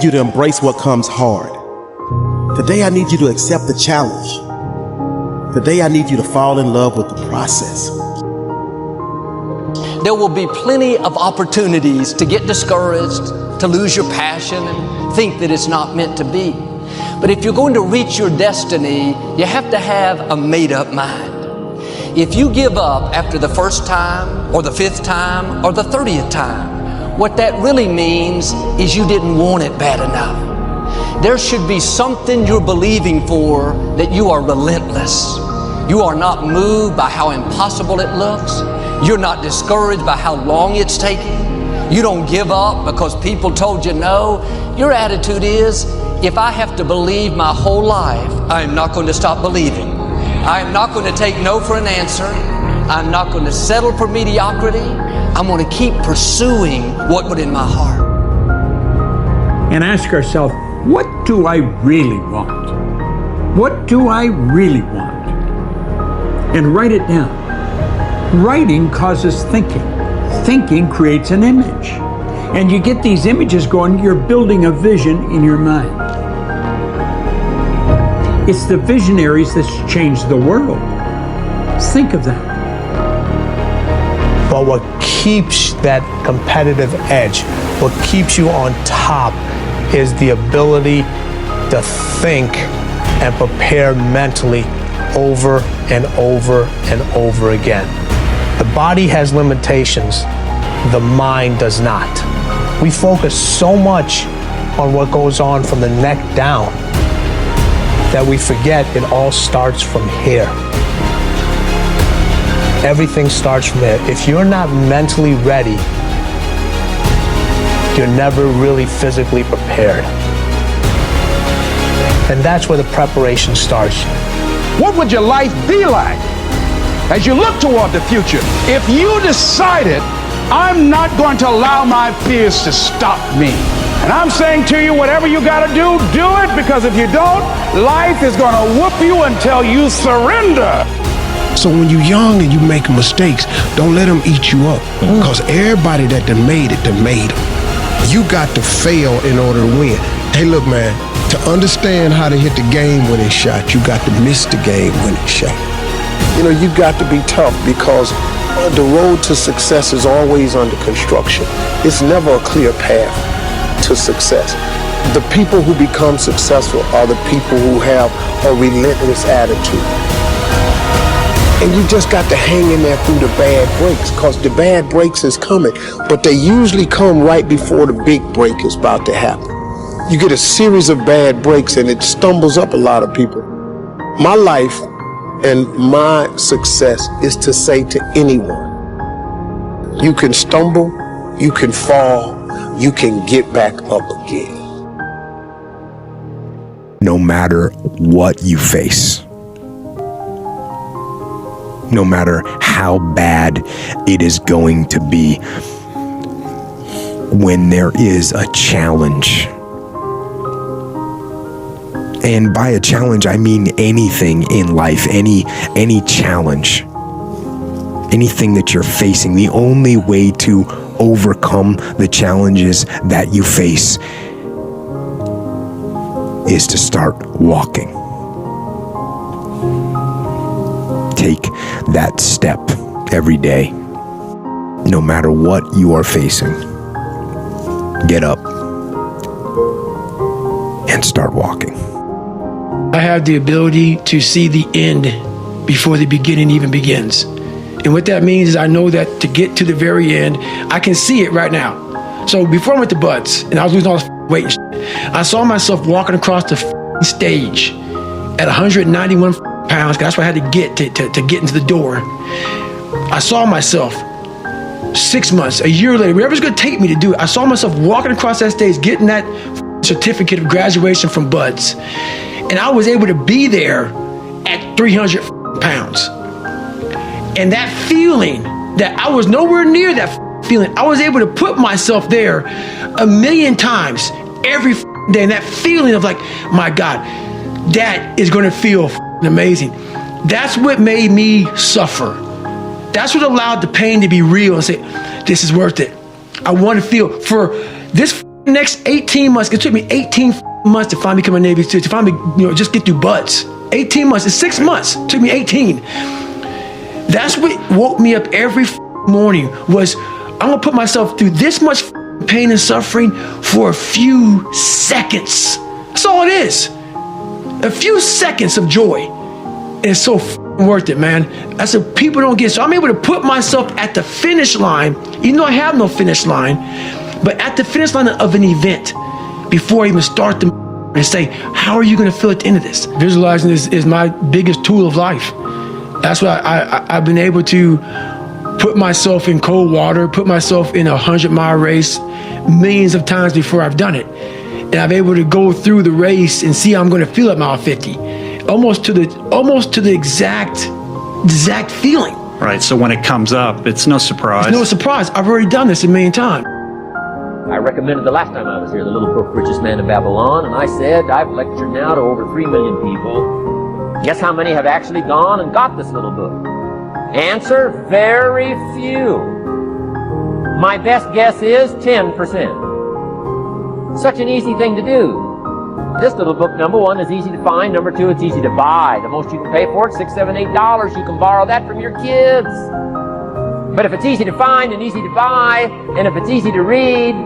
you to embrace what comes hard. Today, I need you to accept the challenge. Today, I need you to fall in love with the process. There will be plenty of opportunities to get discouraged, to lose your passion and think that it's not meant to be. But if you're going to reach your destiny, you have to have a made-up mind. If you give up after the first time, or the 5th time, or the 30th time, what that really means is you didn't want it bad enough. There should be something you're believing for, that you are relentless. You are not moved by how impossible it looks. You're not discouraged by how long it's taking. You don't give up because people told you no. Your attitude is, if I have to believe my whole life, I am not going to stop believing. I am not going to take no for an answer. I'm not going to settle for mediocrity. I'm going to keep pursuing what was in my heart. And ask ourselves, what do I really want? What do I really want? And write it down. Writing causes thinking. Thinking creates an image. And you get these images going, you're building a vision in your mind. It's the visionaries that's changed the world. Think of that. But what keeps that competitive edge, what keeps you on top, is the ability to think and prepare mentally over and over and over again. The body has limitations, the mind does not. We focus so much on what goes on from the neck down that we forget it all starts from here. Everything starts from there. If you're not mentally ready, you're never really physically prepared. And that's where the preparation starts. What would your life be like as you look toward the future if you decided, I'm not going to allow my fears to stop me? And I'm saying to you, whatever you got to do it, because if you don't, life is going to whoop you until you surrender. So when you're young and you make mistakes, don't let them eat you up. Because everybody that done made it, done made them. You got to fail in order to win. Hey, look, man, to understand how to hit the game-winning shot, you got to miss the game-winning shot. You know, you got to be tough, because the road to success is always under construction. It's never a clear path to success. The people who become successful are the people who have a relentless attitude. And you just got to hang in there through the bad breaks, because the bad breaks is coming, but they usually come right before the big break is about to happen. You get a series of bad breaks and it stumbles up a lot of people. My life and my success is to say to anyone, you can stumble, you can fall, you can get back up again. No matter what you face, no matter how bad it is going to be, when there is a challenge, and by a challenge I mean anything in life, any challenge, anything that you're facing, the only way to overcome the challenges that you face is to start walking. Take that step every day, no matter what you are facing. Get up and start walking. I have the ability to see the end before the beginning even begins. And what that means is I know that to get to the very end, I can see it right now. So before I went to Buds and I was losing all this weight and shit, I saw myself walking across the stage at 191 pounds, 'cause that's what I had to get to get into the door. I saw myself 6 months, a year later, whatever it's gonna take me to do it, I saw myself walking across that stage, getting that certificate of graduation from Buds. And I was able to be there at 300 pounds. And that feeling that I was nowhere near that feeling, I was able to put myself there 1,000,000 times every day. And that feeling of like, my God, that is gonna feel amazing. That's what made me suffer. That's what allowed the pain to be real and say, this is worth it. I want to feel for this next 18 months, it took me 18 months to finally become a Navy SEAL, to finally, just get through buds. 18 months, it's 6 months, it took me 18. That's what woke me up every morning, was I'm gonna put myself through this much pain and suffering for a few seconds. That's all it is. A few seconds of joy. And it's so worth it, man. That's what people don't get. So I'm able to put myself at the finish line, even though I have no finish line, but at the finish line of an event before I even start the and say, how are you going to feel at the end of this? Visualizing is my biggest tool of life. That's why I've been able to put myself in cold water, put myself in a 100-mile race millions of times before I've done it. And I'm able to go through the race and see how I'm going to feel at mile 50, almost to the exact feeling. Right, so when it comes up, it's no surprise. It's no surprise. I've already done this a million times. I recommended the last time I was here, the little book, Richest Man in Babylon, and I said, I've lectured now to over 3 million people. Guess how many have actually gone and got this little book? Answer, very few. My best guess is 10%. Such an easy thing to do. This little book, number one, is easy to find. Number two, it's easy to buy. The most you can pay for it, $6, $7, $8. You can borrow that from your kids. But if it's easy to find and easy to buy, and if it's easy to read,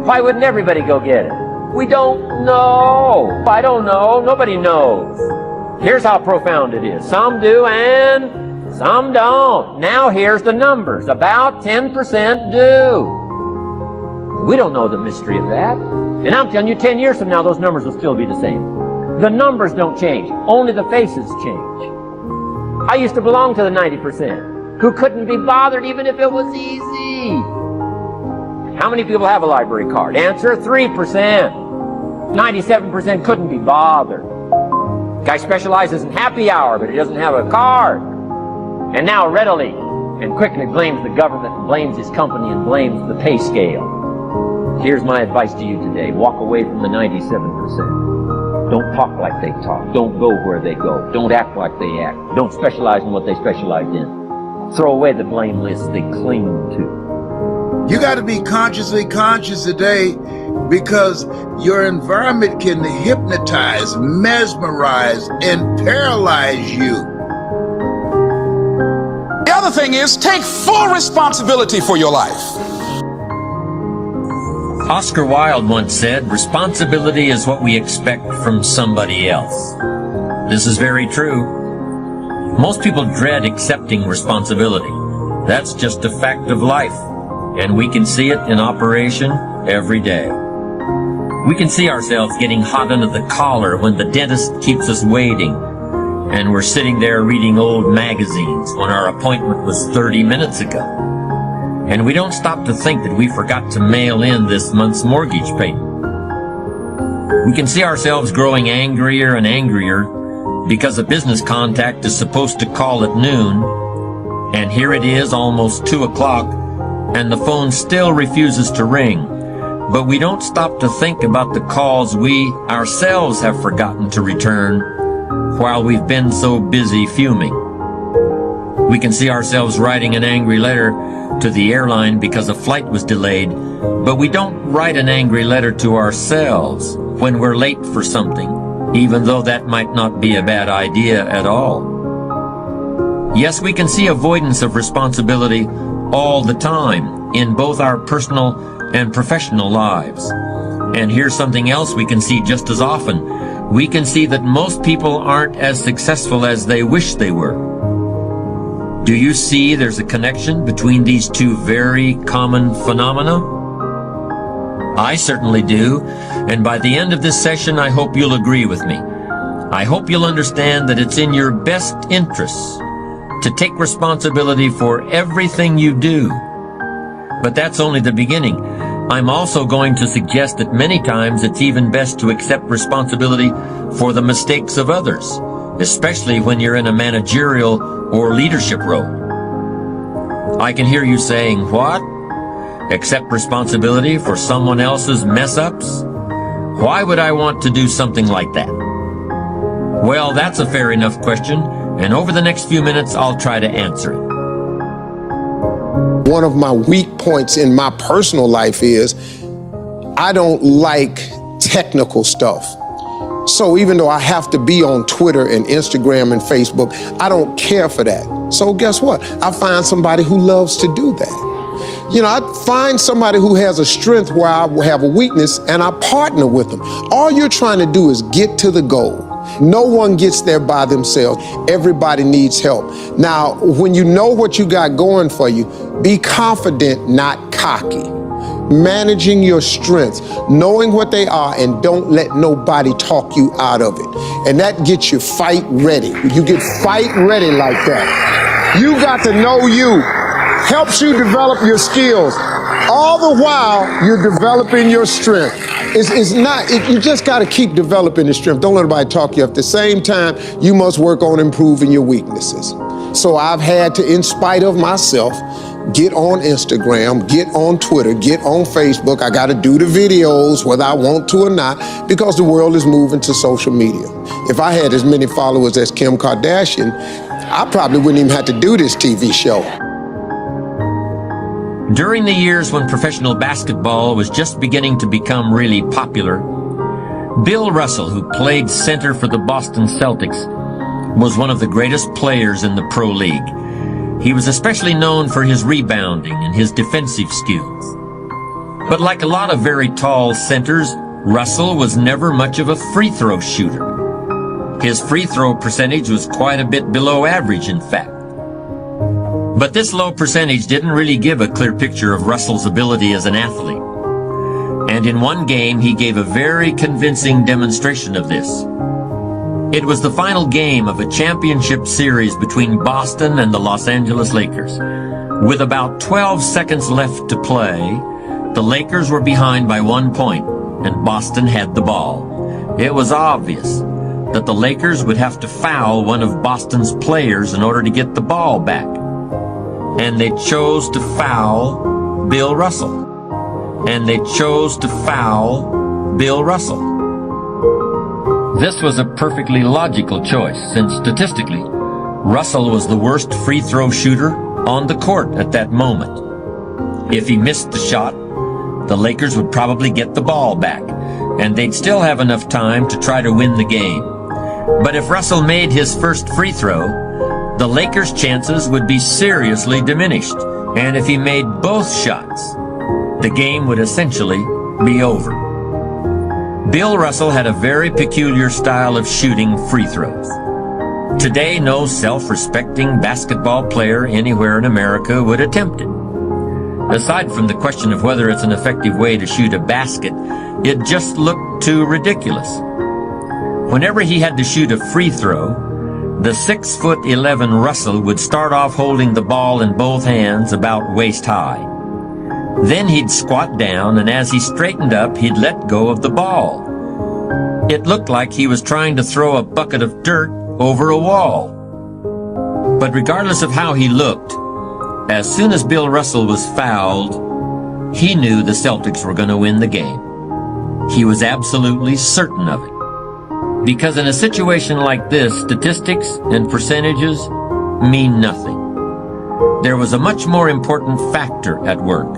why wouldn't everybody go get it? We don't know. I don't know. Nobody knows. Here's how profound it is. Some do and some don't. Now here's the numbers. About 10% do. We don't know the mystery of that. And I'm telling you, 10 years from now, those numbers will still be the same. The numbers don't change. Only the faces change. I used to belong to the 90%. Who couldn't be bothered even if it was easy. How many people have a library card? Answer, 3%. 97% couldn't be bothered. Guy specializes in happy hour, but he doesn't have a card. And now readily and quickly blames the government and blames his company and blames the pay scale. Here's my advice to you today. Walk away from the 97%. Don't talk like they talk. Don't go where they go. Don't act like they act. Don't specialize in what they specialize in. Throw away the blame list they cling to. You got to be consciously conscious today, because your environment can hypnotize, mesmerize, and paralyze you. The other thing is, take full responsibility for your life. Oscar Wilde once said, responsibility is what we expect from somebody else. This is very true. Most people dread accepting responsibility. That's just a fact of life, and we can see it in operation every day. We can see ourselves getting hot under the collar when the dentist keeps us waiting, and we're sitting there reading old magazines when our appointment was 30 minutes ago. And we don't stop to think that we forgot to mail in this month's mortgage payment. We can see ourselves growing angrier and angrier because a business contact is supposed to call at noon, and here it is almost 2 o'clock, and the phone still refuses to ring. But we don't stop to think about the calls we ourselves have forgotten to return while we've been so busy fuming. We can see ourselves writing an angry letter to the airline because a flight was delayed, but we don't write an angry letter to ourselves when we're late for something, even though that might not be a bad idea at all. Yes, we can see avoidance of responsibility all the time in both our personal and professional lives. And here's something else we can see just as often. We can see that most people aren't as successful as they wish they were. Do you see there's a connection between these two very common phenomena? I certainly do, and by the end of this session, I hope you'll agree with me. I hope you'll understand that it's in your best interests to take responsibility for everything you do. But that's only the beginning. I'm also going to suggest that many times it's even best to accept responsibility for the mistakes of others, especially when you're in a managerial or leadership role. I can hear you saying, what? Accept responsibility for someone else's mess-ups? Why would I want to do something like that? Well, that's a fair enough question, and over the next few minutes, I'll try to answer it. One of my weak points in my personal life is I don't like technical stuff. So even though I have to be on Twitter and Instagram and Facebook, I don't care for that. So guess what? I find somebody who loves to do that. You know, I find somebody who has a strength where I have a weakness, and I partner with them. All you're trying to do is get to the goal. No one gets there by themselves. Everybody needs help. Now, when you know what you got going for you, be confident, not cocky. Managing your strengths, knowing what they are, and don't let nobody talk you out of it. And that gets you fight ready. You get fight ready like that. You got to know you. Helps you develop your skills. All the while, you're developing your strength. You just got to keep developing the strength. Don't let anybody talk you up. At the same time, you must work on improving your weaknesses. So I've had to, in spite of myself, get on Instagram, get on Twitter, get on Facebook. I got to do the videos whether I want to or not, because the world is moving to social media. If I had as many followers as Kim Kardashian, I probably wouldn't even have to do this TV show. During the years when professional basketball was just beginning to become really popular, Bill Russell, who played center for the Boston Celtics, was one of the greatest players in the pro league. He was especially known for his rebounding and his defensive skills. But like a lot of very tall centers, Russell was never much of a free throw shooter. His free throw percentage was quite a bit below average, in fact. But this low percentage didn't really give a clear picture of Russell's ability as an athlete. And in one game, he gave a very convincing demonstration of this. It was the final game of a championship series between Boston and the Los Angeles Lakers. With about 12 seconds left to play, the Lakers were behind by 1 point, and Boston had the ball. It was obvious that the Lakers would have to foul one of Boston's players in order to get the ball back. And they chose to foul Bill Russell. And they chose to foul Bill Russell. This was a perfectly logical choice, since statistically, Russell was the worst free throw shooter on the court at that moment. If he missed the shot, the Lakers would probably get the ball back, and they'd still have enough time to try to win the game. But if Russell made his first free throw, the Lakers' chances would be seriously diminished, and if he made both shots, the game would essentially be over. Bill Russell had a very peculiar style of shooting free throws. Today, no self-respecting basketball player anywhere in America would attempt it. Aside from the question of whether it's an effective way to shoot a basket, it just looked too ridiculous. Whenever he had to shoot a free throw, the 6'11" Russell would start off holding the ball in both hands about waist high. Then he'd squat down, and as he straightened up, he'd let go of the ball. It looked like he was trying to throw a bucket of dirt over a wall. But regardless of how he looked, as soon as Bill Russell was fouled, he knew the Celtics were going to win the game. He was absolutely certain of it. Because in a situation like this, statistics and percentages mean nothing. There was a much more important factor at work,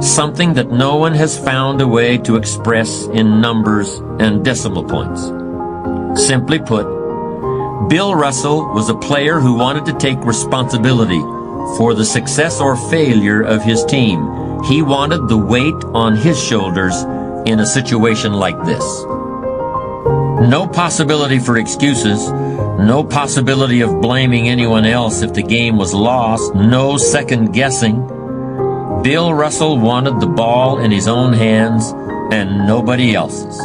something that no one has found a way to express in numbers and decimal points. Simply put, Bill Russell was a player who wanted to take responsibility for the success or failure of his team. He wanted the weight on his shoulders in a situation like this. No possibility for excuses, no possibility of blaming anyone else if the game was lost, no second guessing. Bill Russell wanted the ball in his own hands and nobody else's.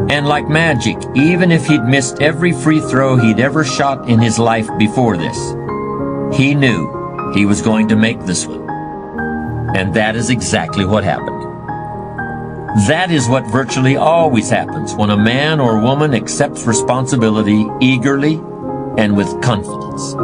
And like magic, even if he'd missed every free throw he'd ever shot in his life before this, he knew he was going to make this one. And that is exactly what happened. That is what virtually always happens when a man or woman accepts responsibility eagerly and with confidence.